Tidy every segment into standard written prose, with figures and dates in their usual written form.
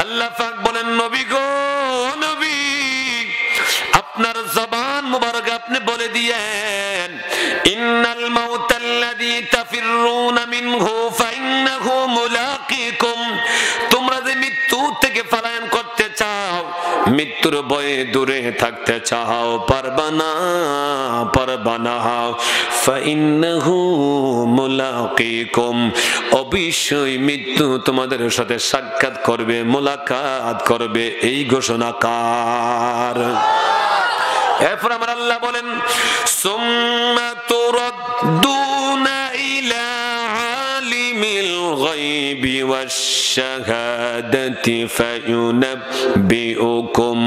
আল্লাহ পাক বলেন, নবী গো নবী, আপনার জবান মুবারক আপনি বলে দিয়েন, ইন্নাল মাউতাল্লাযী তাফিররুনা মিনহু ফাইন্নাহু মুলাকিকুম। তোমরা যে মৃত্যু থেকে পলায়ন করতে চাও, মৃত্যুর ভয়ে দূরে থাকতে চাও, পারবা না। ফাইন্নাহু মুলাকিকুম, অবশ্যই মৃত্যু তোমাদের সাথে সাক্ষাৎ করবে, মুলাকাত করবে, এই ঘোষণা কার? এরপর আমার আল্লাহ বলেন, সুম্মা তুরাদ্দুনা ইলা আলিমিল গায়বি ওয়াশ শাহাদাতি ফায়ুনাব্বিউকুম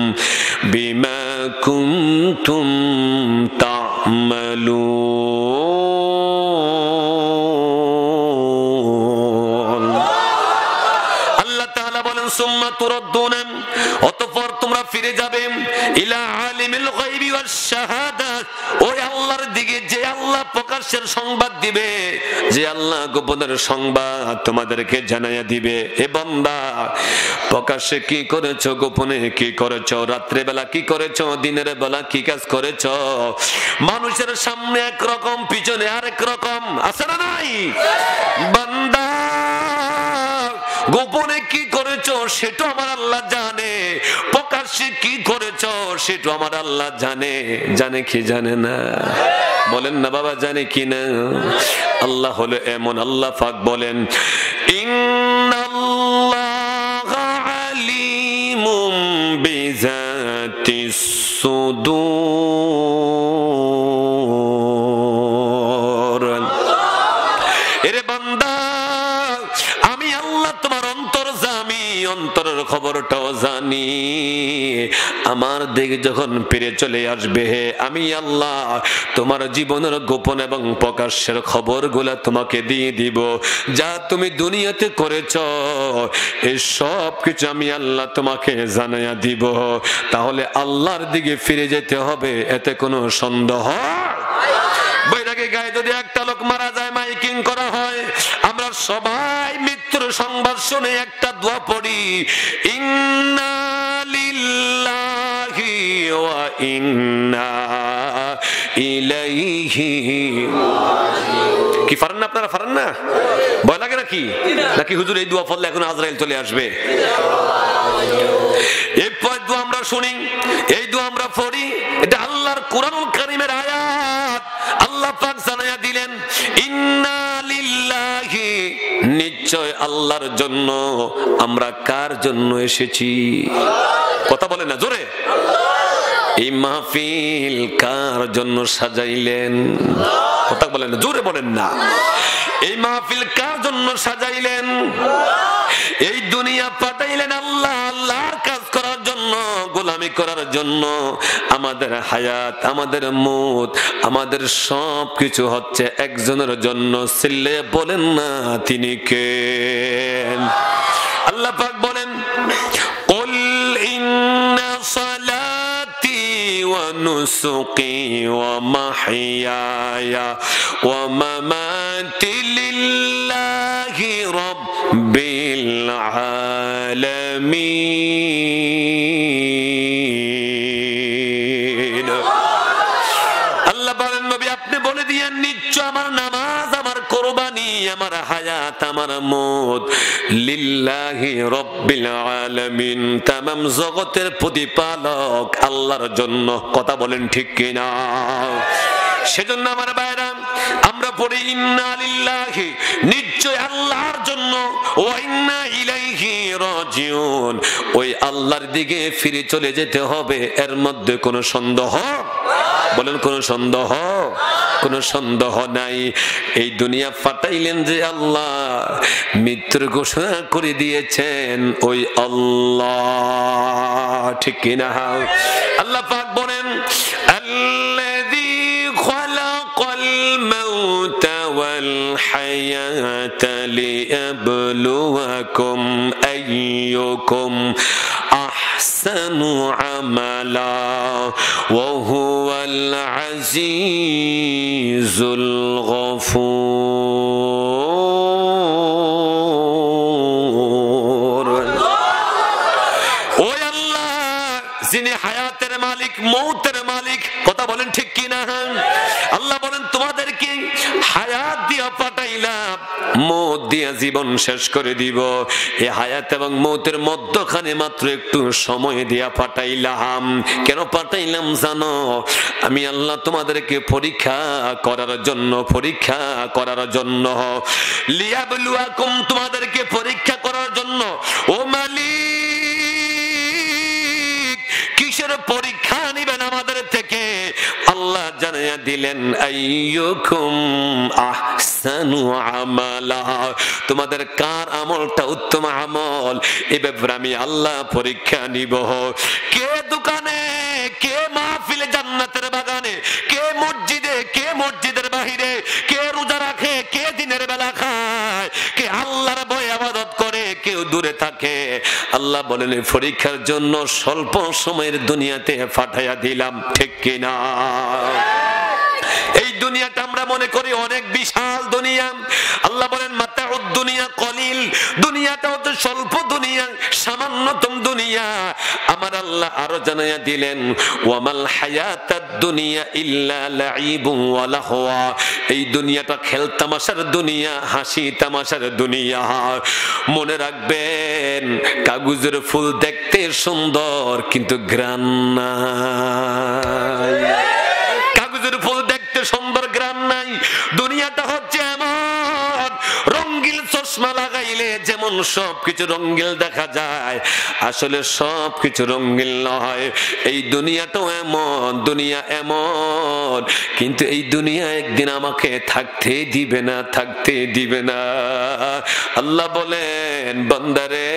বিমা কুনতুম তা'মালুন। আল্লাহ তাআলা বলেন, সুম্মা তুরাদ্দুনা, অতঃপর তোমরা ফিরে যাবে, ইলা আলিমিল গায়বি ওয়াশ শাহাদা, ওই আল্লাহর দিকে যে আল্লাহ প্রকাশের সংবাদ দিবে, যে আল্লাহ গোপনের সংবাদ তোমাদেরকে জানাইয়া দিবে। এ বান্দা, প্রকাশ্যে কি করেছো, গোপনে কি করেছো, রাত্রে বেলা কি করেছো, দিনের বেলা কি কাজ করেছো? মানুষের সামনে একরকম, পিছনে আরেক রকম, আছে না নাই? বান্দা, গোপনে কি করেছো সেটা আমার আল্লাহ জানে, প্রকাশ্যে কি করেছো সেটা আমার আল্লাহ জানে। জানে কি জানে না? বলেন না বাবা, জানে কি না? আল্লাহ হলো এমন, আল্লাহ পাক বলেন, ইন্নাল্লাহা আলিমুম বিযাতিস সুদূর। এরে বান্দা, আমি আল্লাহ তোমার অন্তর্যামী, অন্তরের খবরটাও জানি। আমার দিকে যখন ফিরে চলে আসবে, আমি আল্লাহ তোমার জীবনের গোপন এবং প্রকাশ্যের খবরগুলা তোমাকে দিয়ে দিব। যা তুমি দুনিয়াতে করেছো, এই সব কিছু আমি আল্লাহ তোমাকে জানাইয়া দিব। তাহলে আল্লাহর দিকে ফিরে যেতে হবে, এতে কোনো সন্দেহ। বৈরাগী গায়ে যদি একটা লোক মারা যায়, মাইকিং করা হয়, আমরা সবাই মৃত্যুর সংবাদ শুনে একটা দোয়া পড়ি, ইন্না লিল্লাহি ওয়া ইন্না ইলাইহি। কি পারেন না আপনারা? পারেন না? ভয় লাগে নাকি? নাকি হুজুর এই দোয়া পড়লে এখন আজরাইল চলে আসবে? এই দোয়া আমরা শুনি, এই দোয়া আমরা পড়ি, এটা আল্লাহর কোরআনুল কারীমের আয়াত। আল্লাহ পাক জানাইয়া দিলেন, ইন্না লিল্লাহি, নিশ্চয় আল্লাহর জন্য। আমরা কার জন্য এসেছি? কথা বলেন না জোরে। এই মাহফিল কার জন্য সাজাইলেন? কথা বলেন না, জোরে বলেন না। এই মাহফিল কার জন্য সাজাইলেন? এই দুনিয়া পাঠাইলেন আল্লাহ, আল্লাহর কাজ করার জন্য, গোলামি করার জন্য। আমাদের হায়াত, আমাদের মউত, আমাদের সব কিছু হচ্ছে একজনের জন্য। চিল্লে বলেন না, তিনি কে? আল্লাহ পাক বলেন, কুল ইন্না সালাতি ওয়া নুসুকি ওয়া মাহইয়ায়া ওয়া মামাতি লিল্লাহি রাব্বিল আলামিন। আল্লাহ বলেন, নবী আপনি বলে দিয়েন, নিশ্চয় আমার নামাজ, আমার কুরবানি, আমার হায়াত, আমার মউত লিল্লাহি রাব্বিল আলামিন, তামাম জগতের প্রতিপালক আল্লাহর জন্য। কথা বলেন ঠিক কিনা? সেজন্য আমার ভাইরা, আমরা পড়ি ইন্না লিল্লাহি, নিশ্চয় আল্লাহর জন্য, ওয়া ইন্না ইলাইহি রাজিউন, ওই আল্লাহর দিকে ফিরে চলে যেতে হবে। এর মধ্যে কোনো সন্দেহ? বলেন, কোনো সন্দেহ? কোনো সন্দেহ নাই। এই দুনিয়া ফাটাইলেন যে আল্লাহ, মৃত্যুর ঘোষণা করে দিয়েছেন ওই আল্লাহ, ঠিক কিনা? আল্লাহ পাক বলেন, আল্লাযী খালাকাল মাউতা ওয়াল হায়াতা লিয়াবলুয়াকুম আইয়ুকুম আহসানু আমালা ওয়া হুয়াল আজিজুল গফুর। যিনি হায়াতের মালিক, মৌতের মালিক। কথা বলেন ঠিক কিনা? আল্লাহ বলেন তোমাদেরকে হায়াত দিয়া পাঠাইলাম, মৌত দিয়া জীবন শেষ করে দিব। এই হায়াত এবং মৌতের মধ্যখানে মাত্র একটু সময় দিয়া পাঠাইলাম। কেন পাঠাইলাম জানো? আমি আল্লাহ তোমাদেরকে পরীক্ষা করার জন্য, পরীক্ষা করার জন্য, লিয়াবলুয়াকুম, তোমাদেরকে পরীক্ষা করার জন্য। ও মালিক, কিসের পরীক্ষা নিবেন আমাদের থেকে? আল্লাহ জানিয়ে দিলেন আইয়ুকুম আহসানু আমালা, তোমাদের কার আমলটা উত্তম আমল, এ ব্যাপারে আমি আল্লাহ পরীক্ষা নিব। কে দোকানে, কে মাহফিলে জান্নাতের বাগানে, কে মসজিদে, কে মসজিদের বাহিরে, কে রোজা রাখে, কে দিনের বেলা খায়, কে আল্লাহর ভয়ে ইবাদত করে, কেউ দূরে থাকে। আল্লাহ বলেন এই পরীক্ষার জন্য স্বল্প সময়ের দুনিয়াতে পাঠাইয়া দিলাম। ঠিক কিনা? এই দুনিয়াটা আমরা মনে করি অনেক বিশাল দুনিয়া। আল্লাহ বলেন মাতাউদ দুনিয়া কলিল, দুনিয়াটা অত স্বল্প দুনিয়া, সামান্যতম দুনিয়া। আমার আল্লাহ আরো জানাইয়া দিলেন ওয়ামাল হায়াতাদ দুনিয়া ইল্লা লাইবুন ওয়া লাহওয়া, এই দুনিয়াটা খেল তামাশার দুনিয়া, হাসি তামাশার দুনিয়া। মনে রাখবেন কাগজের ফুল দেখতে সুন্দর কিন্তু ঘ্রাণ নাই। কাগজের ফুল দেখতে সুন্দর, ঘ্রাণ নাই। দুনিয়াটা হচ্ছে এমন, রঙিন চশমা লাগাইলে যেমন সবকিছু রঙিন দেখা যায়, আসলে সবকিছু রঙিন নয়। এই দুনিয়াটাও এমন, দুনিয়া এমন, কিন্তু এই দুনিয়া একদিন আমাকে থাকতে দিবে না, থাকতে দিবে না। আল্লাহ বলেন বান্দারে,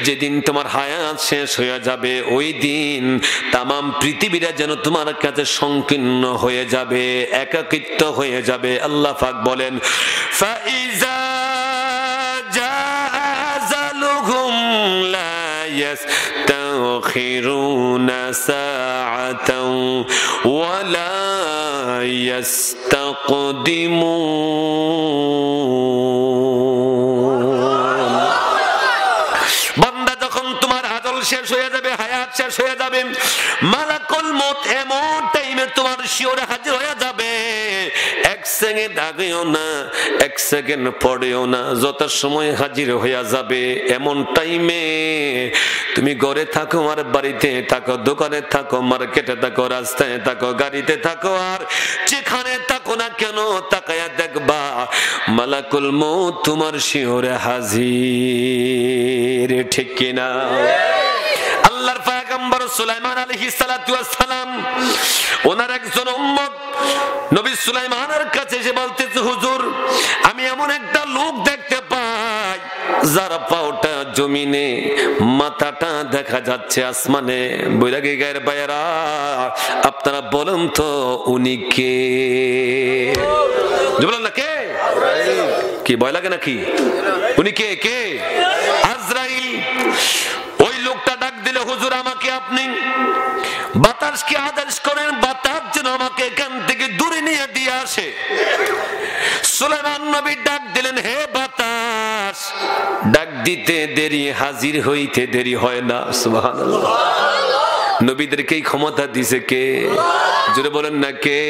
যেদিন তোমার হায়াত শেষ হয়ে যাবে ওই দিন তামাম পৃথিবীটা যেন তোমার কাছে সংকীর্ণ হয়ে যাবে, একাকিত্ব হয়ে যাবে। আল্লাহ পাক বলেন ফাইজা জাআজালুহুম লা ইয়াস্তাখিরুনা সাআতাও ওয়া লা ইয়াস্তাকদিমুন। বান্দা যখন তোমার আজল শেষ হয়ে যাবে, হায়াত শেষ হয়ে যাবে, মালাকুল মউত এমন টাইমে তোমার শিওরে হাজির হয়ে যাবে, এক সেকেন্ড আগেও না, এক সেকেন্ড পরেও না, যত সময় হাজির হয়ে যাবে। এমন টাইমে তুমি ঘরে থাকো আর বাড়িতে থাকো, দোকানে থাকো, মার্কেটে থাকো, রাস্তায় থাকো, গাড়িতে থাকো, আর যেখানে থাকো না কেন তাকায়া দেখবা মালাকুল মউত তোমার শিওরে হাজির। ঠিক কিনা? আল্লাহর পয়গম্বর সুলাইমান আলাইহিস সালাতু ওয়াস সালাম, ওনার একজন উম্মত নবী সুলাইমানের কাছে এসে বলতেছে, হুজুর আমি এমন একটা লোক দেখতে পাই যার পাওটা জমিনে, মাথাটা দেখা যাচ্ছে আসমানে। বৈরাগী গায়ের বাইরা, আপনারা বলুন তো উনি কে? বলেন না কে? কি ভয় লাগে নাকি? উনি কে? কে? আজরাইল। ওই লোকটা ডাক দিলে, হুজুর আমাকে আপনি বাতাসকে আদেশ করেন, বাতাস যেন আমাকে এখান থেকে দূরে নিয়ে দিয়ে আসে। সুলাইমান নবী ডাক দিলেন, হে বাতাস, ডাক দিতে দেরি, হাজির হইতে দেরি হয় না। সুবহানাল্লাহ। নবীদেরকে এই ক্ষমতা দিছে কে? জোরে বলেন না কে?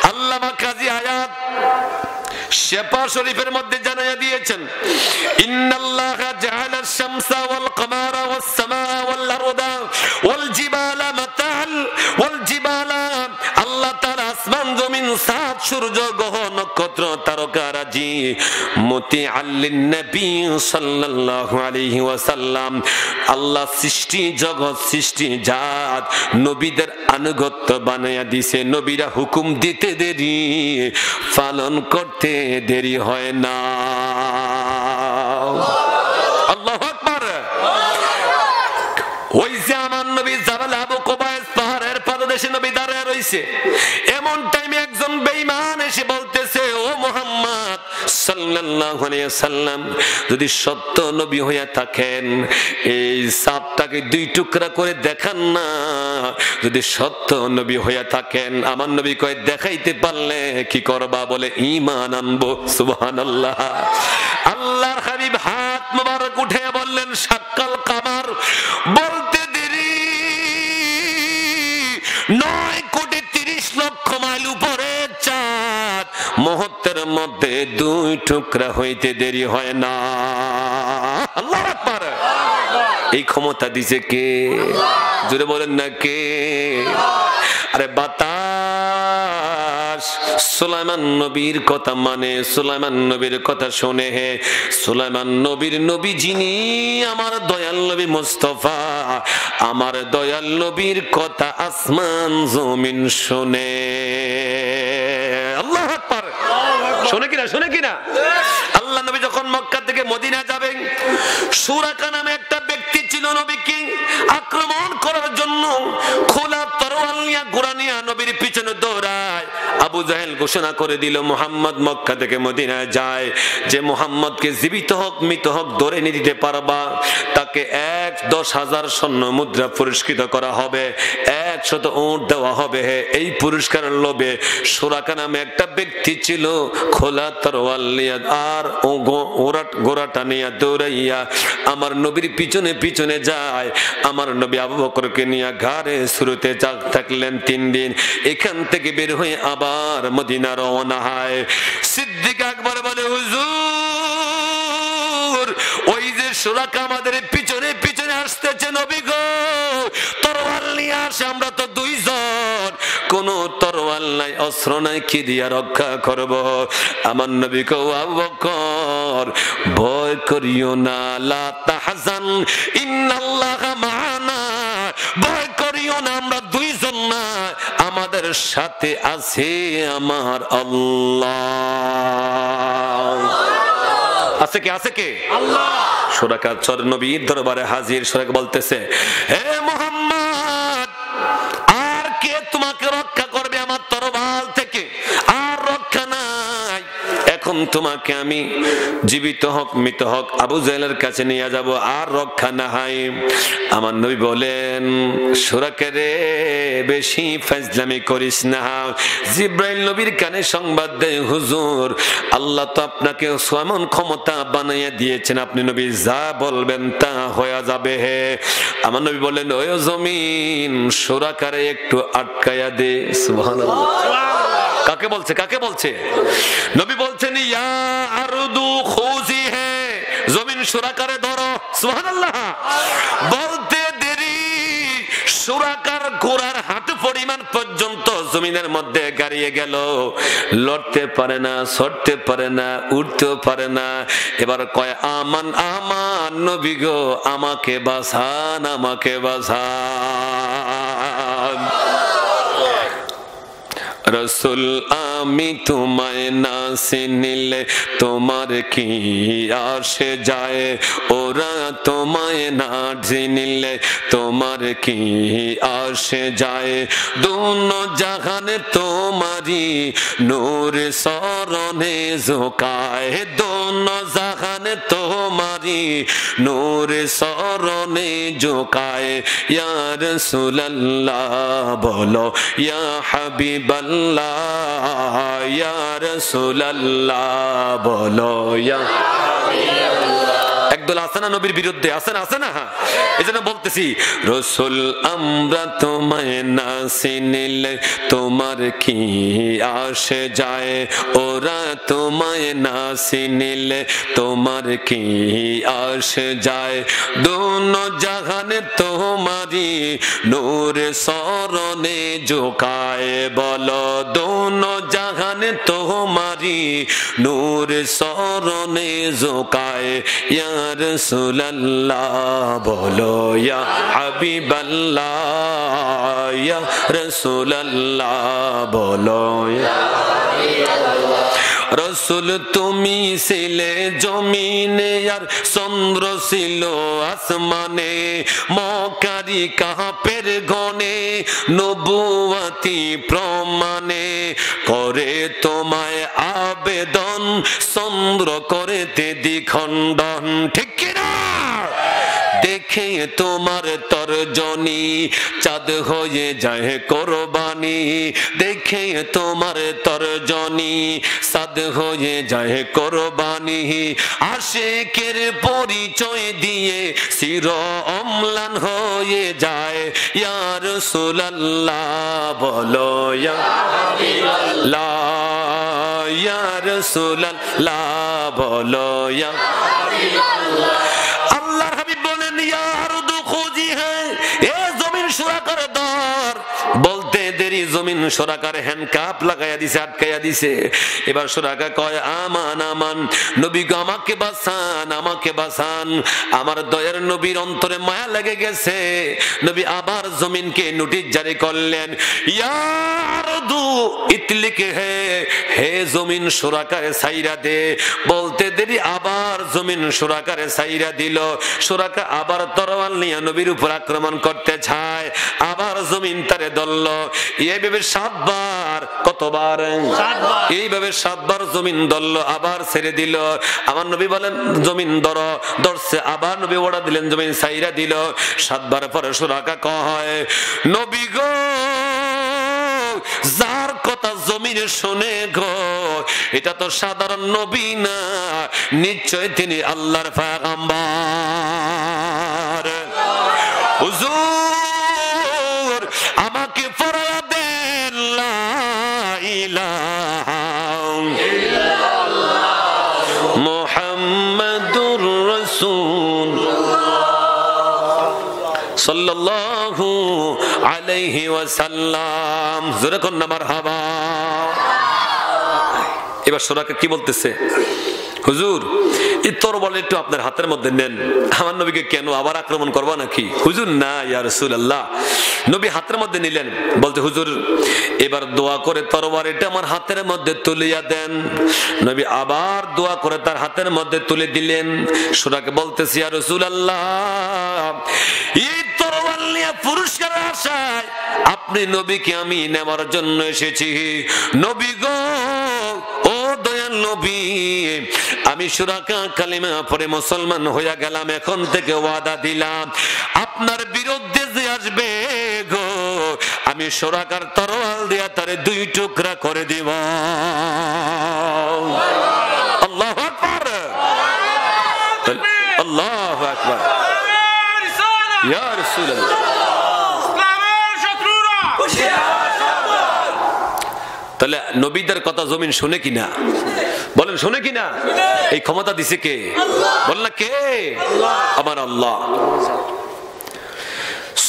আল্লামা কাজী আয়াত শেফা শরীফের মধ্যে জানাইয়া দিয়েছেন, ইন্নাল্লাহা জাআলাশ শামসা ওয়াল কমারা ওয়াস সামাআ ওয়াল আরদা ওয়াল জিবালা মাতাল ওয়াল জিবালা, আল্লাহ তাআলা আসমান জমিন সাত সূর্য গ্রহ নক্ষত্র তারকারাজি মুতিআল লিন-নবী সাল্লাল্লাহু আলাইহি ওয়াসাল্লাম, আল্লাহ সৃষ্টি জগৎ, সৃষ্টি জাত নবীদের আনুগত্য বানায়া দিয়েছে। নবীরা হুকুম দিতে দেরি, পালন করতে দেরি হয় না। আল্লাহু আকবার। ওই যে আমার নবী জাবাল আবু কুবাইস পাহাড়ের পাদদেশে নবী দাঁড়ায় রইছে, এমন টাইমে একজন বেঈমান এসে বলতেছে, ও মুহাম্মদ সাল্লাল্লাহু আলাইহি ওয়াসাল্লাম, যদি সত্য নবী হইয়া থাকেন এই সাপটাকে দুই টুকরা করে দেখান না। যদি সত্য নবী হইয়া থাকেন, আমার নবী কয় দেখাইতে পারলে কি করবা? বলে ঈমান আনবো। সুবহানাল্লাহ। আল্লাহর হাবিব হাত মোবারক উঠে বললেন শাক্কাল কামার, বলতে দেরি দুই টুকরা হইতে দেরি হয় না। আল্লাহু আকবার। এই ক্ষমতা দিছে কে? জোরে বলেন না কে? আরে বাতাস সুলাইমান নবীর কথা মানে, সুলাইমান নবীর কথা শুনে। হে সুলাইমান নবীর নবী যিনি, আমার দয়াল নবী মুস্তাফা, আমার দয়াল নবীর কথা আসমান জমিন শুনে। আল্লাহু আকবার। শুনে কিনা? শুনে কিনা? আল্লাহ নবী যখন মক্কা থেকে মদিনা যাবেন, সুরাকা নামে একটা ব্যক্তি ছিল নবীকে আক্রমণ করার জন্য খোলা তরোয়াল নিয়ে ঘোড়া নিয়ে নবীর পিছনে দৌড়ায়। আবু জাহেল ঘোষণা করে দিল মুহাম্মদ মক্কা থেকে মদিনায় যায়, যে মুহাম্মদকে জীবিত হোক মৃত হোক ধরে নিয়ে দিতে পারবা, তাকে 10,000 স্বর্ণ মুদ্রা পুরস্কৃত করা হবে, 100 উট দেওয়া হবে। এই পুরস্কারের লোভে সুরাকা নামে একটা ব্যক্তি ছিল খোলা তরোয়াল নিয়ে আর ঘোড়াটা নিয়ে দৌড়াইয়া আমার নবীর পিছনে পিছনে যায়। আমার নবী আবু বকরকে নিয়ে ঘাড়ে শুরুতে থাকলেন 3 দিন। এখান থেকে বের হয়ে আবার মদিনা রওনা হয়। সিদ্দিক আকবর বলে, হুজুর ওই যে সুরাকা আমাদের পিছনে পিছনে আসতেছে, নবী গো তরোয়াল নিয়ে আসে, আমরা তো 2 জন, কোন তরোয়াল নাই, অস্ত্র নাই, কি দিয়া রক্ষা করব? আমার নবী কও, আবু বকর ভয় করিও না, লা তাহজান ইন্নাল্লাহা মা'ানা, ভয় করিও না, আমরা 2 জন না, আমাদের সাথে আছে আমার আল্লাহ। আছে কে? আছে কে? আল্লাহ। সুরাকা চর নবীর দরবারে হাজির। সুরাকা বলতেছে, হে মুহাম্মদ, আর কে তোমাকে রক্ষা করবে আমার তরবাল থেকে? আর রক্ষা নাই। এখন তোমাকে আমি জীবিত হোক মৃত হোক আবু জাহেলের কাছে নিয়ে যাব, আর রক্ষা না হয়। আমার নবী বলেন, সুরাকা রে বেশি ফাজলামি করিস না। জিব্রাইল নবীর কানে সংবাদ দেয়, হুজুর আল্লাহ তো আপনাকে এমন ক্ষমতা বানাইয়া দিয়েছেন, আপনি নবী যা বলবেন তা হয়ে যাবে। হে আমার নবী বলেন, ওই জমিন সুরাকারে একটু আটকায়া দে। সুবহানাল্লাহ। কাকে বলছে? কাকে বলছে? নবী বলছেন, ইয়া আরদু খুজি হে, জমিন সুরাকারে ধরো। সুবহানাল্লাহ। বলতে দেরি, সুরাকার ঘোড়ার হাঁটু পরিমাণ পর্যন্ত জমিনের মধ্যে গাড়িয়ে গেল, লড়তে পারে না, সরতে পারে না, উঠতেও পারে না। এবার কয়, আমান আমান নবী গো, আমাকে বাঁচান, আমাকে বাঁচান। রসুল আমি তোমায় না চিনিলে তোমার কি আসে যায়, ওরা তোমায় না চিনিলে তোমার কি আসে যায়। দুনো জাহানে তোমারি নূর শরণে ঝোকায়, দুনো জাহানে তোমারি নূর শরণে ঝোকায়। ইয়া রাসূলুল্লাহ বলো, ইয়া হাবিবাল্লাহ, ইয়া রাসূলুল্লাহ বলো, ইয়া একদল আছে না নবীর বিরুদ্ধে, আছে না? আছে না? এজন্য বলতেছি, রাসূল আমরা তোমায় না চিনিলে তোমার কি আসে যায়, ওরা তোমায় না চিনিলে তোমার কি আসে যায়। দুনো জাহানে তোমারি নূর শরণে ঝোকায়, বলো দুনো জাহানে তোমারি নূর শরণে ঝোকায়। ইয়া রাসূলুল্লাহ বলো, ইয়া হাবিবাল্লাহ, ইয়া রাসূলুল্লাহ বলো, ইয়া রসুল তুমি ছিলে জমিনে আর চন্দ্র ছিল আসমানে, মক্কারি কাফের গণে নবুয়াতি প্রমাণে করে তোমায় আবেদন, চন্দ্র করেতে দ্বিখণ্ডন। ঠিক কিনা? দেখে তোমার তর্জনী চাঁদ হয়ে যায় কোরবানি, দেখে তোমার তর্জনী চাঁদ হয়ে যায় কোরবানি। আশিকের পরিচয় দিয়ে চির অম্লান হয়ে যায়। ইয়া রাসূলুল্লাহ বলো, ইয়া হাবিবাল্লাহ, ইয়া রাসূলুল্লাহ বলো ইয়া আল্লাহর হাবিব বলেন ইয়া আরদু খুজি হ্যায়, এ জমিন সুরাকার দর। বলতে দেরি জমিন সুরাকার হ্যান্ডকাপ লাগাইয়া দিছে, আটকাইয়া দিছে। এবার সুরাকা কয় আমান আমান, নবী গো আমাকে বাঁচান, আমাকে বাঁচান। আমার দয়ার নবীর অন্তরে মায়া লেগে গেছে। নবী আবার জমিনকে নোটিশ জারি করলেন, ইয়া আরদু ইতলিকে হে জমিন সুরাকারে ছাইরা দে। বলতে দেরি আবার জমিন সুরাকারে ছাইরা দিল। সুরাকা আবার তরোয়াল নিয়ে নবীর উপর আক্রমণ করতে চায়, আবার জমিন তারে ধরল। এইভাবে 7 বার, কতবার? এইভাবে 7 বার জমিন ধরল, আবার ছেড়ে দিল। আমার নবী বলেন জমিন ধরো, ধরছে, আবার নবী ওড়া দিলেন, জমিন ছাইরা দিল। 7 বার পরে সুরাকা কয়, নবী গো যার কথা জমিনে শুনে গো, এটা তো সাধারণ নবী না, নিশ্চয় তিনি আল্লাহর পয়গম্বর। হুজুর আমাকে পড়ায়া দেন লা ইলাহা ইল্লাল্লাহ মুহাম্মাদুর রাসূলুল্লাহ সাল্লাল্লাহু আলাইহি ওয়াসাল্লাম। জোরে কোন মারহাবা। এবার সুরাকা কি বলতেছে, হুজুর এই তরবারি একটু আপনার হাতের মধ্যে নেন, আমার নবীকে কেন আবার আক্রমণ করবা নাকি? হুজুর না ইয়া রাসূলুল্লাহ। নবী হাতের মধ্যে নিলেন, বলতে হুজুর এবার দোয়া করে তরবারিটা আমার হাতের মধ্যে তুলিয়া দেন। নবী আবার দোয়া করে তার হাতের মধ্যে তুলে দিলেন। সুরাকে বলতেছি, ইয়া রাসূলুল্লাহ এই তরবারি নিয়ে পুরস্কারের আশায় আপনি নবীকে আমি নেওয়ার জন্য এসেছি। নবী গো, ও দয়াল নবী, আমি সুরাকা কালিমা পড়ে মুসলমান হইয়া গেলাম, এখন থেকে ওয়াদা দিলাম আপনার বিরুদ্ধে যে আসবে গো, আমি সুরাকার তরোয়াল দিয়া তারে 2 টুকরা করে দিব। আল্লাহু আকবার, আল্লাহু আকবার। ইয়া রাসূলুল্লাহ তাহলে নবীদের কথা জমিন শুনে কিনা? বলেন শুনে কিনা? এই ক্ষমতা দিছে কে? বল না কে? আমার আল্লাহ।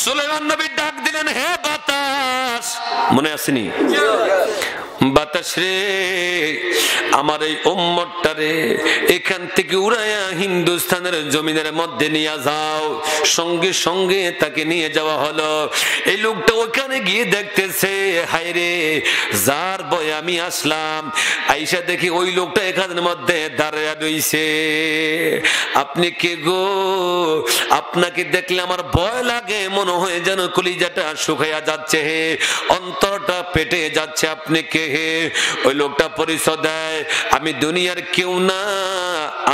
সুলাইমান নবী ডাক দিলেন, হে বাতাস, মনে আসেনি? বাতাস রে, আমার এই উম্মতটারে এখান থেকে উড়াইয়া হিন্দুস্তানের জমিনের মধ্যে নিয়ে যাও। সঙ্গে সঙ্গে তাকে নিয়ে যাওয়া হলো। এই লোকটা ওখানে গিয়ে দেখতেছে, হায় রে, যার ভয়ে আমি আসলাম, আইসা দেখি ওই লোকটা এখানের মধ্যে দাঁড়ায়া রইছে। আপনি কে গো? আপনাকে দেখলে আমার ভয় লাগে, মনে হয় যেন কলিজাটা শুকাইয়া যাচ্ছে, অন্তরটা পেটে যাচ্ছে। আপনি কে? ওই লোকটা পরিচয় দেয়, আমি দুনিয়ার কেউ না,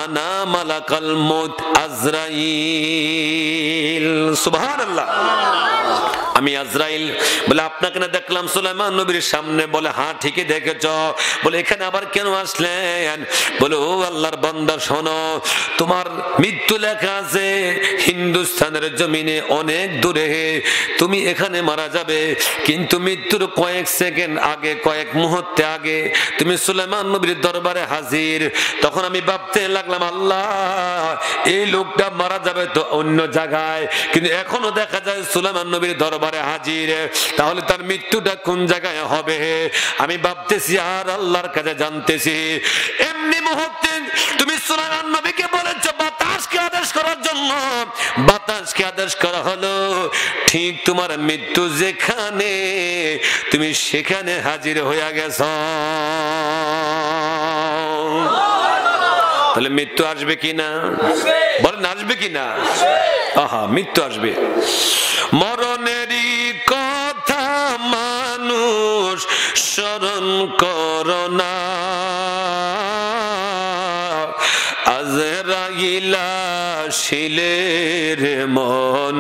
আনা মালাকাল মউত আজরাইল। সুবহানাল্লাহ। আমি আজরাইল। বলে আপনাকে না দেখলাম সুলাইমান নবীর সামনে? বলে হ্যাঁ ঠিকই দেখেছ। বলে এখানে আবার কেন আসলেন? বলে ও আল্লাহর বান্দা শোনো, তোমার মৃত্যু লেখা আছে হিন্দুস্তানের জমিনে অনেক দূরে, তুমি এখানে মারা যাবে, কিন্তু মৃত্যুর কয়েক সেকেন্ড আগে, কয়েক মুহূর্তে আগে তুমি সুলাইমান নবীর দরবারে হাজির। তখন আমি ভাবতে লাগলাম, আল্লাহ এই লোকটা মারা যাবে তো অন্য জায়গায়, কিন্তু এখনো দেখা যায় সুলাইমান নবীর দরবারে হাজির, তাহলে তার মৃত্যুটা কোন জায়গায় হবে? আমি ভাবতেছি আর আল্লাহর কাছে জানতেছি। এমনি মুহূর্তে তুমি সুলাইমান নবীকে বলেছো বাতাসকে আদেশ করার জন্য, বাতাসকে আদেশ করা হলো, ঠিক তোমার মৃত্যু যেখানে তুমি সেখানে হাজির হইয়া গেছ। তাহলে মৃত্যু আসবে কিনা? বলেন আসবে কিনা? আহা, মৃত্যু আসবে। মরণেরই কথা মানুষ স্মরণ করোনা, আজরাইলা শিলের মন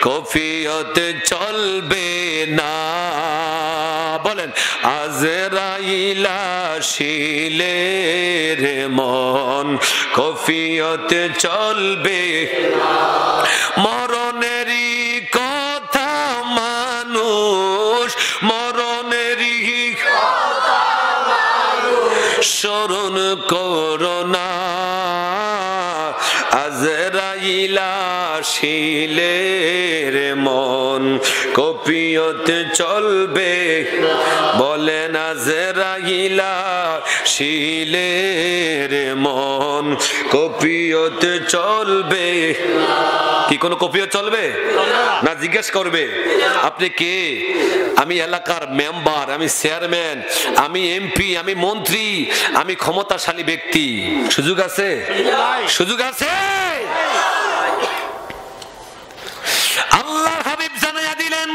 কফিয়তে চলবে না। বলেন আজরাইলা শিলের মন কফিয়তে চলবে। মরণেরই কথা মানুষ, মরণেরই শিলের মন কপিয়তে চলবে বলেন আজরাইলা শিলের মন কপিয়তে চলবে কি কোনো কপিয়ত চলবে না জিজ্ঞেস করবে আপনি কে আমি এলাকার মেম্বার আমি চেয়ারম্যান আমি এমপি আমি মন্ত্রী আমি ক্ষমতাশালী ব্যক্তি সুযোগ আছে সুযোগ আছে আল্লাহর হাবিব জানায়া দিলেন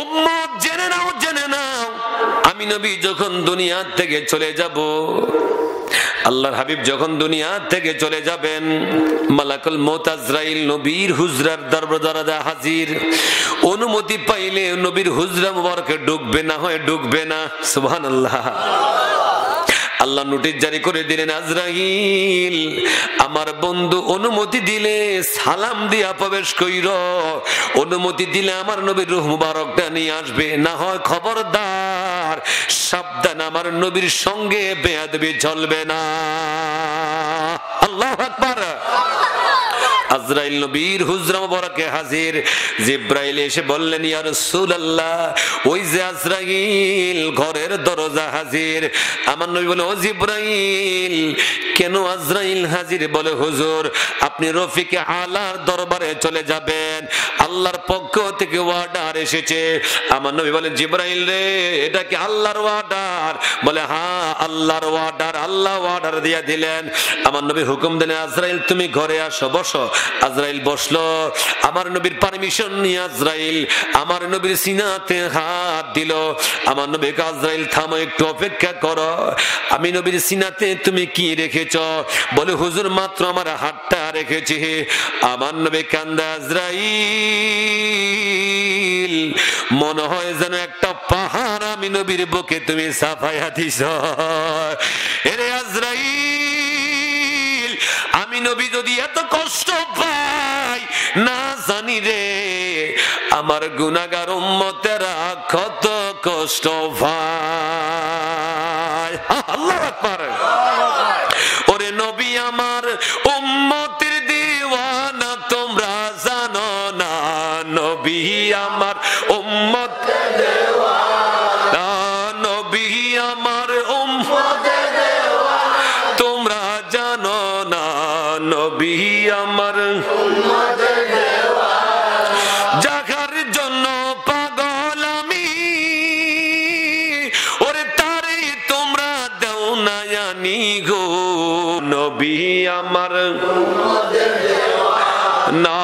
উম্মত জেনে নাও আমি নবী যখন দুনিয়া থেকে চলে যাব আল্লাহর হাবিব যখন দুনিয়া থেকে চলে যাবেন মালাকুল মউত আজরাইল নবীর হুজরার দরবারে হাজির অনুমতি পাইলে নবীর হুজরা মুবারকে ঢুকবে না হয় ঢুকবে না সুবহানাল্লাহ আল্লাহ নোটিশ জারি করে দিলেন আজরাইল আমার বন্ধু অনুমতি দিলে সালাম দিয়া প্রবেশ কইর অনুমতি দিলে আমার নবীর রূহ মুবারকটা নিয়ে আসবে না হয় খবরদার সাবধান আমার নবীর সঙ্গে বেয়াদবি চলবে না আল্লাহু আকবার আজরাইল নবীর হুজরা মুবারকে হাজির জিবরাইল এসে বললেন ইয়া রাসূলুল্লাহ ওই যে আজরাইল ঘরের দরজা হাজির আমার নবী বলে ও জিবরাইল কেন আজরাইল হাজির বলে হুজুর আপনি রফিকে আলার দরবারে চলে যাবেন আল্লাহর পক্ষ থেকে অর্ডার এসেছে আমার নবী বলেন জিবরাইল রে এটা কি আল্লাহর অর্ডার বলে হ্যাঁ আল্লাহর অর্ডার আল্লাহ অর্ডার দিয়া দিলেন আমার নবী হুকুম দিলেন আজরাইল তুমি ঘরে আসো বসো আজরাইল বসলো আমার নবীর পারমিশন নিয়ে আজরাইল আমার নবীর সিনাতে হাত দিল আমার নবী আজরাইল থামো একটু অপেক্ষা করো আমি নবীর সিনাতে তুমি কি রেখেছ বলে হুজুর মাত্র আমার হাতটা রেখেছি আমার নবী কান্দা আজরাইল মনে হয় যেন একটা পাহাড় আমি নবীর বুকে তুমি সাফায়া দিছ এরে আজরাইল আমি নবী যদি এত কষ্ট পাই না জানি রে আমার গুনাহগার উম্মতেরা কত কষ্ট পায় আল্লাহু আকবার ওরে নবী আমার উম্মতের দিওয়ানা তোমরা জানো না নবী আমার উম্মতের দিওয়ানা নবী আমার উম্মতের দিওয়ানা তোমরা জানো না নবী আমার উম্মতের দিওয়ানা যাকার জন্য পাগল আমি ওরে তারে তোমরা দাও না জানি গো নবী আমার উম্মতের দিওয়ানা না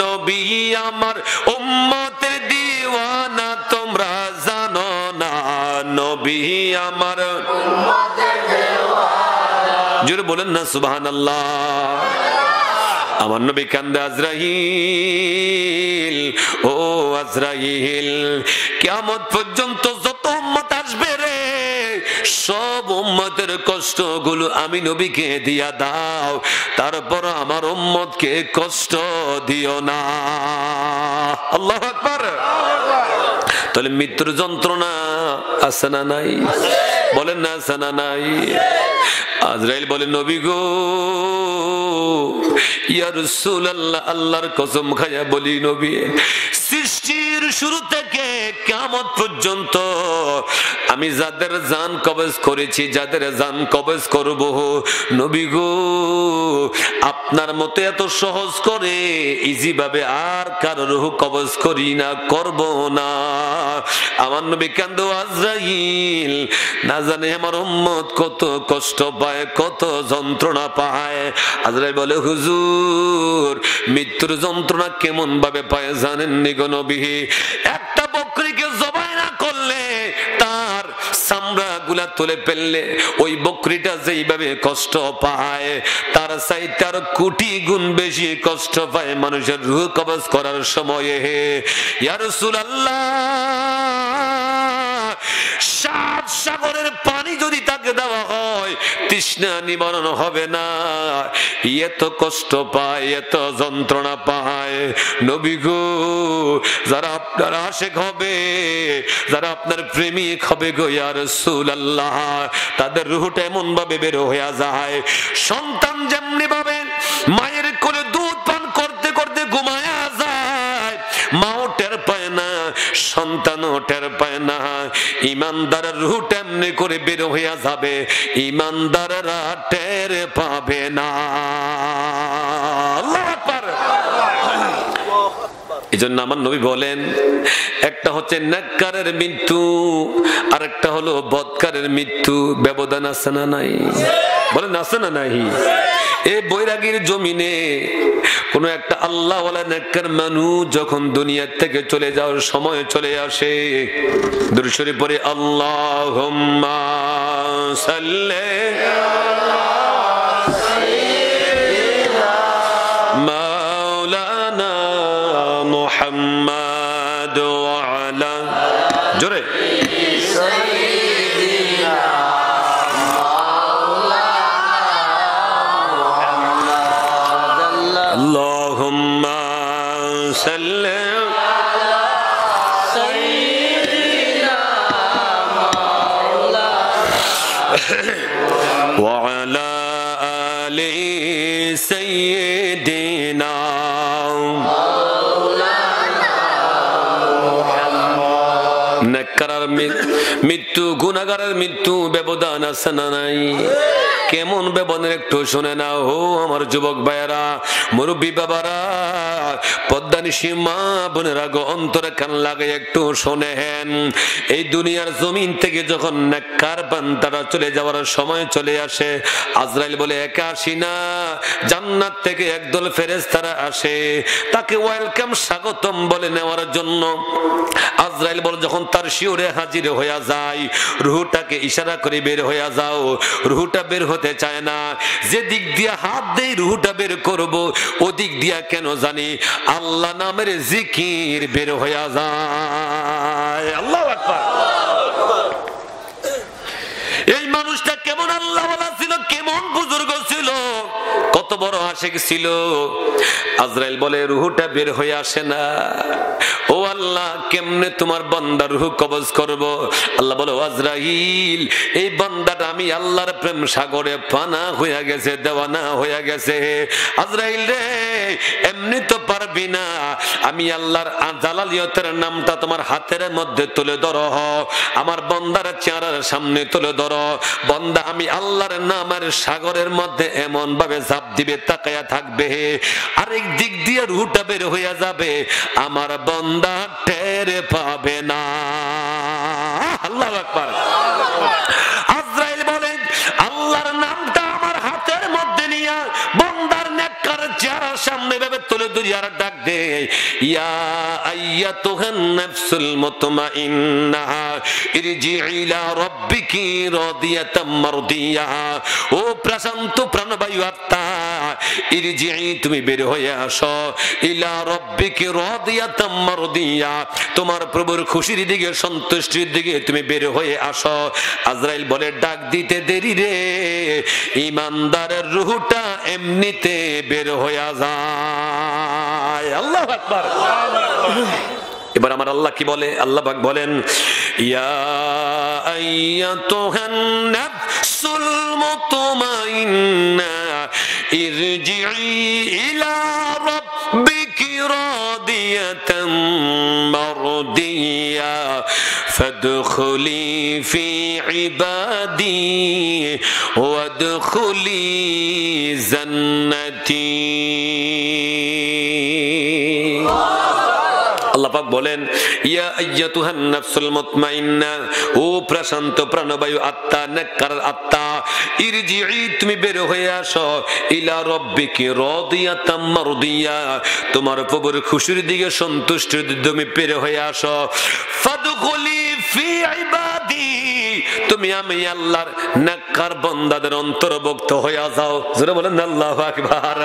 নবী আমার উম্মতের দিওয়ানা তোমরা জানো না নবী আমার উম্মতের দিওয়ানা জোরে বলেন না সুবহানাল্লাহ আমার নবী কান্দে আজরাইল ও আজরাইল কিয়ামত পর্যন্ত যত উম্মত আসবে রে সব উম্মতের কষ্টগুলো আমি নবীকে দিয়া দাও তারপর আমার উম্মতকে কষ্ট দিও না আল্লাহু আকবার তাহলে মৃত্যুর যন্ত্রণা আছে না নাই বলেন না আছে না নাই আজরাইল বলে নবী গো ইয়া রাসূলুল্লাহ আল্লাহর কসম খায়া বলি নবী সৃষ্টির শুরু থেকে কিয়ামত পর্যন্ত আমি যাদের জান কবজ করেছি যাদের জান কবজ করব নবী গো আপনার মতো এত সহজ করে ইজি ভাবে আর কারো রূহ কবজ করি না করব না আমার নবী কান্দো আজরাইল না জানে আমার উম্মত কত কষ্ট পায় কত যন্ত্রণা পায় আজরাইল বলে হুজুর মৃত্যুর যন্ত্রণা কেমন ভাবে পায় জানেন নি গো নবী একটা বকরিকে জবাই না করলে তার চামড়া গুলা তুলে ফেললে ওই বকরিটা যেইভাবে কষ্ট পায় তার চাইতে আরো কোটি গুণ বেশি কষ্ট পায় মানুষের রূহ কবজ করার সময়ে ইয়া রাসূলুল্লাহ সাত সাগরের পানি যদি তাকে দেওয়া হয় তৃষ্ণা নিবারণ হবে না এত কষ্ট পায় এত যন্ত্রণা পায় নবী গো যারা আপনার আশিক হবে যারা আপনার প্রেমিক হবে গো ইয়া রাসূলুল্লাহ তাদের রূহটা এমন ভাবে বের হয়ে যায় সন্তান যেমনি ভাবে মায়ের কোলে দুধ সন্তানও টের পায় না। ইমানদারের রূহ এমনি করে বের হইয়া যাবে, ইমানদাররা টের পাবে না। আল্লাহু আকবার। এজন্য আমার নবী বলেন, একটা হচ্ছে নেককারের মৃত্যু, আর একটা হলো বদকারের মৃত্যু। ব্যবধান আছে না নাই? বলেন আছে না নাই? এই বৈরাগীর জমিনে কোন একটা আল্লাহওয়ালা নেককার মানুষ যখন দুনিয়া থেকে চলে যাওয়ার সময় চলে আসে, দুরূদ শরীফ পড়ে আল্লাহুম্মা সাল্লি মাওলানা মুহাম্মাদ ওয়া আলা, জোরে আল্লাহুম্মা সাল্লি আলা সাইয়্যিদিনা মাওলানা ওয়া আলা আলি সাইয়্যিদিনা মাওলানা মুহাম্মদ। নেককারের মৃত্যু, গুনাহগারের মৃত্যু, ব্যবধান আছে না নাই? কেমন ব্যবধান একটু শুনে নাও ও আমার যুবক ভাইয়েরা, মুরব্বী বাবারা, পদ্মানিশী মা বোনেরা গো, অন্তরে কান লাগে একটু শোনেন। এই দুনিয়ার জমিন থেকে যখন নেককার বান্দারা চলে যাওয়ার সময় চলে আসে, আজরাইল বলে একা আসি না, জান্নাত থেকে একদল ফেরেশতারা আসে, তাকে ওয়েলকাম, স্বাগতম বলে নেওয়ার জন্য। আজরাইল বলে যখন তার শিওরে হাজির হইয়া যায়, রুহটাকে ইশারা করে বের হইয়া যাও। রুহটা বের হতে চায় না, যে দিক দিয়া হাত দেই রুহটা বের করব, ওদিক দিয়া কেন জানি আল্লাহ নামের জিকির বের হইয়া যায়। আল্লাহু আকবার। এই মানুষটা কেমন আল্লাহওয়ালা ছিল, কেমন বুজুর্গ ছিল, কত বড় আশিক ছিল। আজরাইল বলে রুহটা বের হয়ে আসে না। ও আল্লাহ, কেমনে তোমার বান্দার রূহ কবজ করব? আল্লাহ বলে আজরাইল, এই বান্দাটা আমি আল্লাহর প্রেম সাগরে পানা হইয়া গেছে, দেওয়ানা হইয়া গেছে। আজরাইল রে, এমনি তো পারবি না, আমি আল্লাহর জালালিয়তের নামটা তোমার হাতের মধ্যে তুলে ধরো, আমার বান্দার চেহারার সামনে তুলে ধরো। বান্দা আমি আল্লাহর নামের সাগরের মধ্যে এমন ভাবে ঝাঁপ দিবে, তাকায়া থাকবে, আরেক দিক দিয়ে রুহটা বের হইয়া যাবে, আমার বান্দা টের পাবে না। আল্লাহু আকবার। আজরাইল বলে আল্লাহর নামটা আমার হাতের মধ্যে নিয়া বান্দার নেককার চেহারার সামনে ভাবে তুলে ধরিয়া ডাক দে, ইয়া আইয়াতুহান নাফসুল মুতমাইন্নাহ ইরজিই ইলা রাব্বিকি রাদিয়াতাম মারদিয়া। ও প্রশান্ত প্রাণবায়ু আত্মা, ইরজিই, তুমি বের হয়ে আসো, ইলা রাব্বিকি রাদিয়াতাম মারদিয়া, তোমার প্রভুর খুশির দিকে, সন্তুষ্টির দিকে তুমি বের হয়ে আসো। আজরাইল বলে ডাক দিতে দেরি রে, ইমানদারের রূহটা এমনিতে বের হয়ে যায়। আল্লাহু আকবার। এবার আমার আল্লাহ কি বলে? আল্লাহ পাক বলেন, ইয়া আইয়াতুহান নাফসুল মুতমাইন্না ইরজিই ইলা রাব্বিকি রাদিয়াতাম মারদিয়া ফাদখুলি ফি ইবাদি ওয়াদখুলি জান্নাতি। আল্লাহ পাক বলেন, ইয়া আইয়াতুহান নাফসুল মুতমাইন্না, ও প্রশান্ত প্রাণবায়ু আত্মা, নেককার আত্মা, ইরজিই, তুমি বের হয়ে আসো, ইলা রাব্বিকি রাদিয়াতাম মারদিয়া, তোমার প্রভুর খুশির দিকে, সন্তুষ্টির দিকে তুমি বের হয়ে আসো। ফাদখুলি ফি ইবাদি, তুমি আমি আল্লাহর নেককার বান্দাদের অন্তর্ভুক্ত হয়ে যাও। জোরে বলেন আল্লাহু আকবার।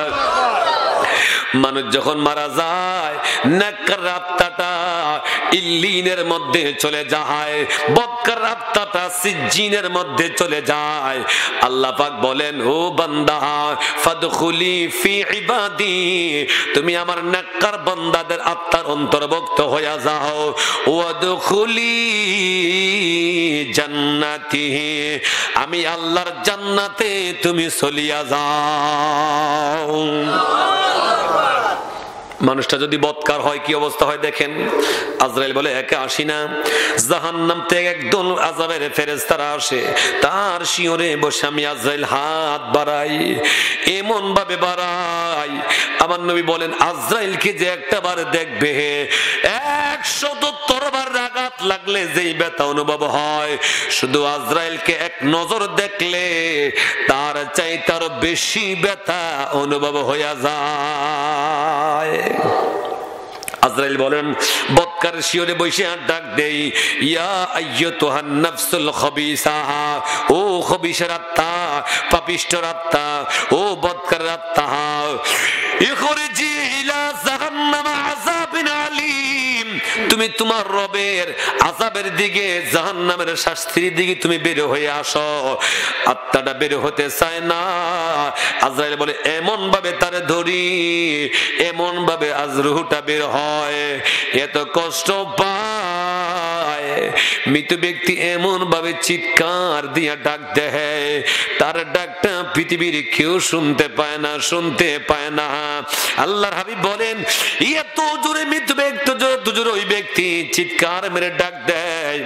মানুষ যখন মারা যায়, নেককার আত্মাটা ইল্লিনের মধ্যে চলে যায়, বদকার আত্মাটা সিজ্জিনের মধ্যে চলে যায়। আল্লাহ পাক বলেন, ও বান্দা, ফাদখুলি ফি ইবাদি, তুমি আমার নেককার বান্দাদের আত্মার অন্তর্ভুক্ত হয়ে যাও। ওয়াদখুলি জান্নাতি, আমি আল্লাহর জান্নাতে তুমি চলিয়া যাও। মানুষটা যদি বদকার হয় কি অবস্থা হয় দেখেন। আজরাইল বলে একা আসি না, জাহান্নাম থেকে একদল আযাবের ফেরেশতারা আসে, তার শিয়রে বসে আমি আজরাইল হাত বাড়াই, এমন ভাবে বাড়াই আমার নবী বলেন আজরাইলকে যে একটা বার দেখবে 100 তরবারির আঘাত লাগলে যেই ব্যথা অনুভব হয়, শুধু আজরাইলকে এক নজর দেখলে তার চাইতে আরো বেশি ব্যথা অনুভব হয়ে যায়। আজরাইল বলেন বদকার শিয়রে বসে আর ডাক দেই, ইয়া আইয়াতুহান নাফসুল খাবিসা, ও খবিসের আত্মা, পাপিষ্ঠর আত্মা, ও বদকার আত্মা, ইখরিজি ইলা জাহান্নাম আযাবিন আলীম, তুমি তোমার রবের আযাবের দিকে, জাহান্নামের শাস্তির দিকে তুমি বের হয়ে আসো। আত্মাটা বের হতে চায় না। আজরাইল বলে এমন ভাবে তারে ধরি, এমন ভাবে আজ রূহটা বের হয়, এত কষ্ট পায়। মৃত ব্যক্তি এমন ভাবে চিৎকার দিয়া ডাক দেয়, তার ডাকটা পৃথিবীর কেউ শুনতে পায় না, শুনতে পায় না। আল্লাহর হাবিব বলেন এত জোরে মৃত ব্যক্তি, জোরে ওই ব্যক্তি চিৎকার মেরে ডাক দেয়,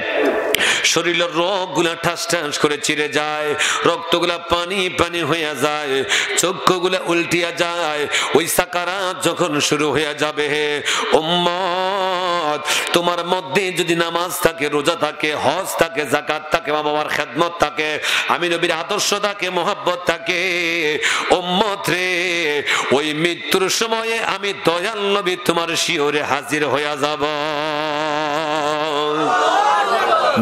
শরীরের রগগুলা ঠাস ঠাস করে চিরে যায়, রক্তগুলা পানি পানি হয়ে যায়, চক্ষুগুলা উল্টিয়া যায়। ওই সাকারাত যখন শুরু হয়ে যাবে, হে উম্মত, তোমার মধ্যে যদি নামাজ থাকে, রোজা থাকে, হজ থাকে, যাকাত থাকে, মা বাবার খেদমত থাকে, আমি নবীর আদর্শ থাকে, মোহাব্বত থাকে, উম্মত রে, ওই মৃত্যুর সময়ে আমি দয়াল নবী তোমার শিয়রে হাজির হয়ে যাব।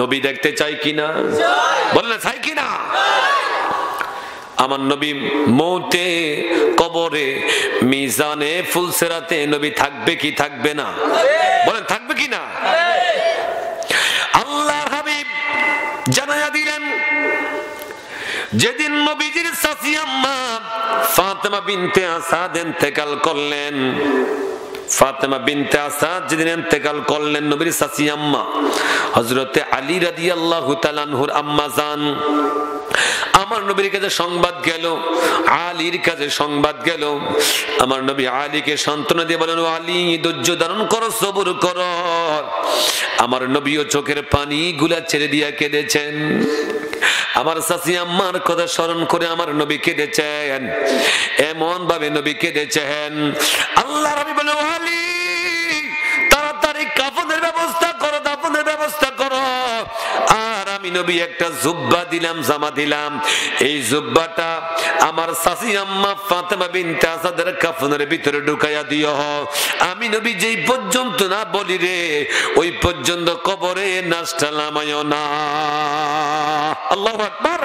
নবী দেখতে চাই কিনা বললে, চাই কিনা? আমার নবী মৌতে, কবরে, মিজানে, ফুলসেরাতে নবী থাকবে কি থাকবে না? বলেন থাকবে কি না? আল্লাহর হাবিব জানায়া দিলেন যেদিন নবীজির চাচী আম্মা ফাতেমা বিনতে আসাদ ইন্তেকাল করলেন, ফাতেমা বিনতে আসাদ যেদিন ইন্তেকাল করলেন, নবীর চাচী আম্মা হযরতে আলী রাদিয়াল্লাহু তাআলা আনহুর আম্মা জান, আমার নবীর কাছে সংবাদ গেল, আলীর কাছে সংবাদ গেল। আমার নবী আলীকে সান্ত্বনা দিয়ে বলেন, আলী ধৈর্য ধারণ করো, সবর করো। আমার নবীও চোখের পানি গুলা ছেড়ে দিয়া কেঁদেছেন। আমার চাচী আম্মার কথা স্মরণ করে আমার নবী কেঁদেছেন, এমন ভাবে নবী কেঁদেছেন। আল্লাহ নবী বলে, আলী তাড়াতাড়ি কাফনের ব্যবস্থা করো, দাফনের ব্যবস্থা করো। আর আমি নবী একটা জুব্বা দিলাম, জামা দিলাম, এই জুব্বাটা আমার চাচী আম্মা ফাতেমা বিনতে আসাদের কাফনের ভিতরে ঢুকাইয়া দিও। আমি নবী যেই পর্যন্ত না বলি রে, ওই পর্যন্ত কবরে নাশটা নামায়ও না। আল্লাহু আকবার।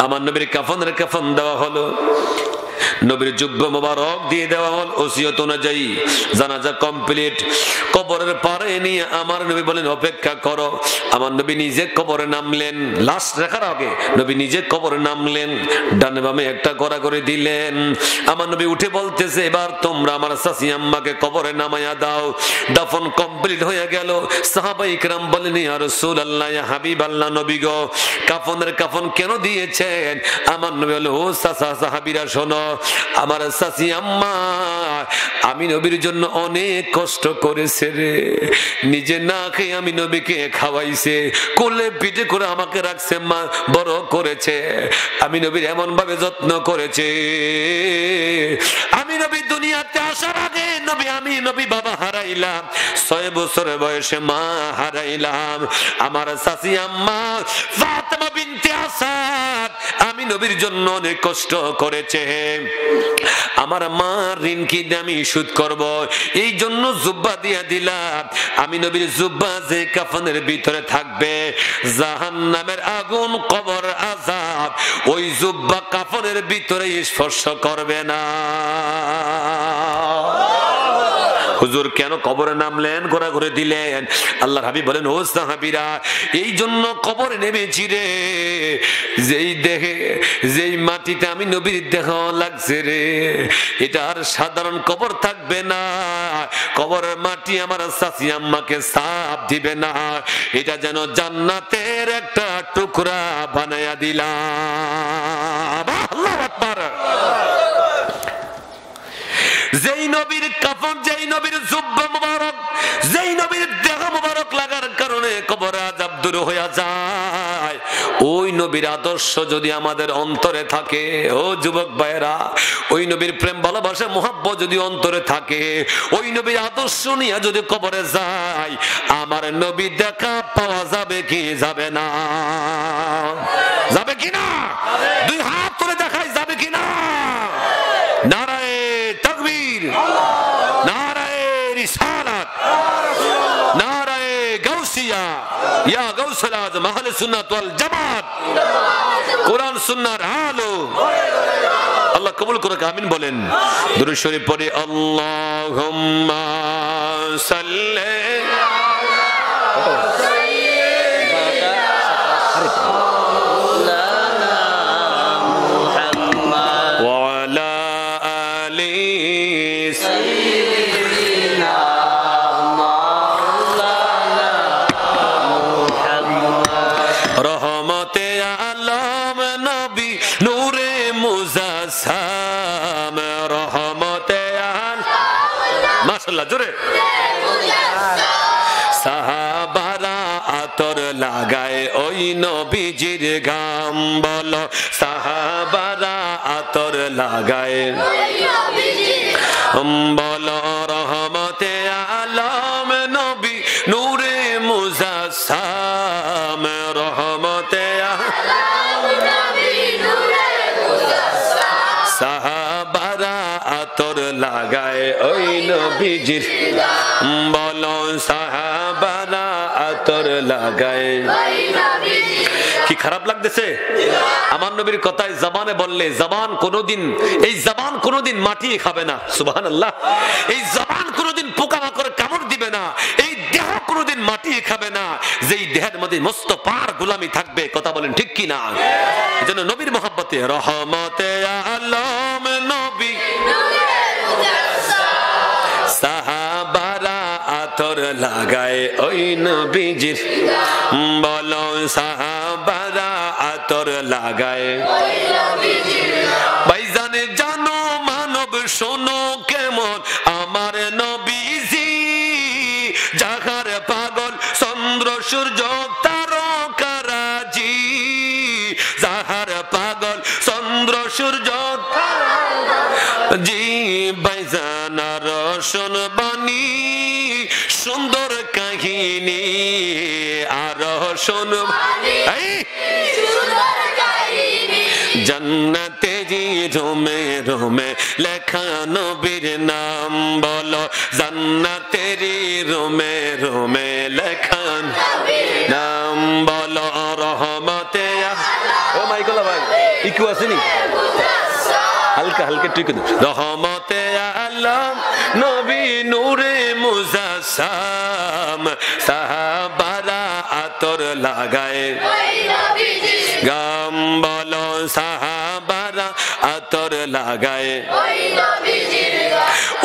আমার নবীর কাফনের কাফন দেওয়া হলো, নবীর জুব্বা মোবারক দিয়ে দেওয়া হল ওসিয়ত অনুযায়ী। জানাজা কমপ্লিট, কবরের পারে নিয়ে আমার নবী বলেন অপেক্ষা করো। আমার নবী নিজে কবরে নামলেন, লাশ রাখার আগে নবী নিজে কবরে নামলেন, ডানে বামে একটা গড়া করে দিলেন। আমার নবী উঠে বলতেছে, এবার তোমরা আমার চাচী আম্মাকে কবরে নামাইয়া দাও। দাফন কমপ্লিট হয়ে গেল। সাহাবায়ে ইকরাম বলেন, ইয়া রাসূলুল্লাহ, ইয়া হাবিবাল্লাহ, নবী গো কাফনের কাফন কেন দিয়েছেন? আমার নবী বলে, ও চাচা সাহাবীরা শোনো, আমার চাচী আম্মা আমি নবীর জন্য অনেক কষ্ট করেছে রে, নিজে না খেয়ে আমি নবীকে খাওয়াইছে, কোলে পিঠে করে আমাকে রাখছে, মা বড় করেছে, আমি নবীর এমন ভাবে যত্ন করেছে। আমি নবী দুনিয়াতে আসার আগে আমি নবী বাবা হারাইলাম, 6 বছর বয়সে মা হারাইলাম। আমার চাচী আম্মা ফাতেমা বিনতে আসাদ আমি নবীর জন্য অনেক কষ্ট করেছে। আমার মার ঋণ কি আমি শোধ করব, এই জন্য জুব্বা দিয়া দিলাম। আমি নবীর জুব্বা যে কাফনের ভিতরে থাকবে, জাহান্নামের আগুন, কবর আযাব ওই জুব্বা কাফনের ভিতরে স্পর্শ করবে না। হুজুর কেন কবরে নামলেন, ঘোরা ঘুরে দিলেন? আল্লাহর হাবিব বলেন, ও সাহাবীরা, এই জন্য কবরে নেমেছি রে, যেই দেহে যেই মাটিতে আমি নবীর দেহ লাগছে রে, এটা আর সাধারণ কবর থাকবে না। কবরের মাটি আমার চাচী আম্মাকে সাপ দিবে না, এটা যেন জান্নাতের একটা টুকরা বানায়া দিলাম। আল্লাহু আকবার। যেই নবীর কাফন, যেই নবীর জুব্বা মুবারক, যেই নবীর দেহ মুবারক লাগার কারণে কবরে আযাব দূর হয়ে যায়, ওই নবীর আদর্শ যদি আমাদের অন্তরে থাকে, ও যুবক ভাইরা, ওই নবীর প্রেম ভালোবাসা মুহাব্বত যদি অন্তরে থাকে, ওই নবীর আদর্শ নিয়ে যদি কবরে যায়, আমার নবী দেখা পাওয়া যাবে কি যাবে না? যাবে কি না? দুই হাত তুলে দেখাই, যাবে কি না? নারায়ে তাকবীর, নারায়ে রিসালাত, নারায়ে গাউসিয়া, ইয়া গাউসুল আজম আহলে সুন্নাত ওয়াল জামাত, কোরআন সুন্নাহর আলো। আল্লাহ কবুল করুক, আমিন বলেন। দুরূদ শরীফ পড়ে আল্লাহুম্মা সাল্লি রহমতে আলম নবী নূরে মুজাসসাম, রহমতে আলম, মাশাআল্লাহ জোরে। সাহাবারা আতর লাগায় ওই নবীজির গাম, বলো সাহাবারা আতর লাগায়, বলো রহমতে আলম নবী নূরে মুজাসসাম, রহমতে সাহাবারা আতর লাগায় ওই নবীজির, বলো সাহাবারা আতর লাগায়। কি খারাপ লাগতেছে আমার নবীর কথায় জবানে বললে, জবান কোনোদিন, এই জবান কোনোদিন মাটি খাবে না, সুবহানাল্লাহ। এই জবান কোনোদিন পোকামাকড় কামড় দিবে না, এই দেহ কোনোদিন মাটি খাবে না, যেই দেহের মধ্যে মস্ত পার গোলামি থাকবে। কথা বলেন ঠিক কি না? এজন্য নবীর মহব্বতে রহমতে আলম নবী সাহাবারা আতর লাগায় ওই নবীজির, বলো সাহাবারা আতর লাগায়। ভাইজানে জানো মানব শোনো কেমন আমার নবীজি, যাহার পাগল চন্দ্র সূর্য তারকারাজি, যাহার পাগল চন্দ্র সূর্য জি, ভাইজানার শোনবানি সুন্দর কাহিনী, আর শোনবানি জান্নাতে জি রোমে রোমে লেখা নবীর নাম, বলো জান্নাতের রোমে রোমে লেখা নাম, বলো রহমতে। ও মাইকলা ভাই ইকু আসেনি, হালকা হালকা টুকু, রহমতে আলম নবী নূরে মুজাসসাম, সাহাবারা আতর লাগায় গাম, বলো সাহাবারা আতর লাগায়।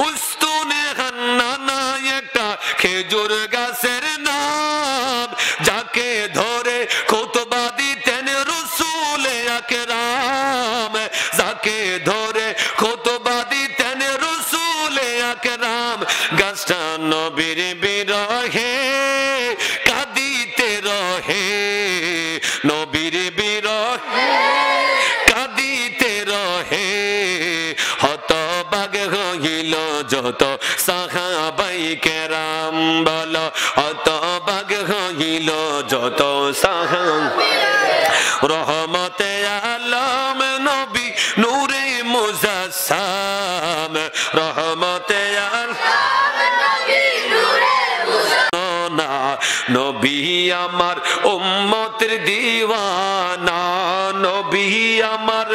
উস্তুনে হান্নানা একটা খেজুর গাছের নাম, যাকে ধরে খুতবা দিতেন রাসূল আকরাম, যাকে ধরে খুতবা দিতেন রাসূল আকরাম। গাছটা নবীর বিরহে কাঁদিতে রহে, নবীর বিরহে কাঁদিতে রহে, হতবাগ হইল যত সাহাবাই কেরাম, বলো হতবাগ হইল যত সাহাবা। রহমতে আলম নবী নূরে মুজাসসাম, রহমতে নবী আমার উম্মতের দিওয়ানা, নবী আমার